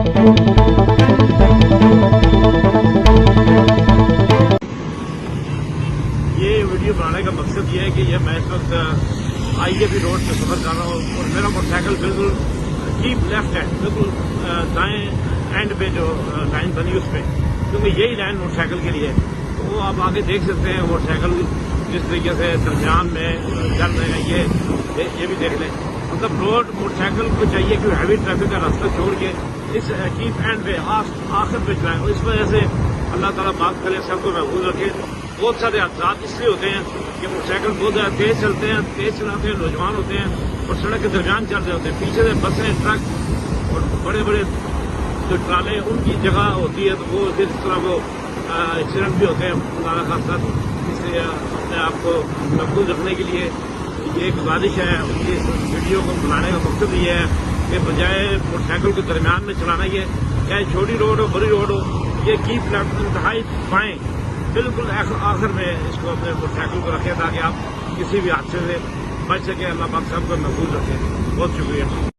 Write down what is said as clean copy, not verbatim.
یہ ویڈیو بنانے کا مقصد یہ ہے کہ میں اس وقت IAB روڈ پہ سفر کر رہا ہوں اور میرا موٹر سائیکل بالکل ڈیپ لیفٹ ہینڈ بالکل دائیں اینڈ پہ جو لائن بنی اس پہ، کیونکہ یہی لائن موٹر سائیکل کے لیے ہے. تو وہ آپ آگے دیکھ سکتے ہیں موٹر سائیکل جس طریقے سے درمیان میں چل رہے ہیں. یہ بھی دیکھ لیں، مطلب روڈ موٹر سائیکل کو چاہیے کہ ہیوی ٹریفک کا راستہ چھوڑ کے اس ڈیپ اینڈ پہ آخر پہ چلائیں. اور اس وجہ سے اللہ تعالیٰ بات کرے سب کو محفوظ رکھے. بہت سارے حادثات اس لیے ہوتے ہیں کہ موٹر سائیکل بہت زیادہ تیز چلتے ہیں، تیز چلاتے ہیں، نوجوان ہوتے ہیں اور سڑک کے درمیان چل رہے ہوتے ہیں. پیچھے سے بسیں، ٹرک اور بڑے بڑے جو ٹرالے ان کی جگہ ہوتی ہے، تو وہ اس طرح وہ ایکسیڈنٹ بھی ہوتے ہیں. اللہ خاص اس لیے اپنے آپ کو محفوظ رکھنے کے لیے یہ ایک گزارش ہے. اس ویڈیو کو بنانے کا مقصد یہ ہے کہ بجائے موٹر سائیکل کو درمیان میں چلانا، یہ چاہے چھوٹی روڈ ہو بڑی روڈ ہو، یہ کیپ لیفٹ انتہائی بائیں بالکل آخر میں اس کو اپنے موٹر سائیکل کو رکھیں تاکہ آپ کسی بھی حادثے سے بچ سکیں. اللہ پاک سب کو محفوظ رکھیں. بہت شکریہ.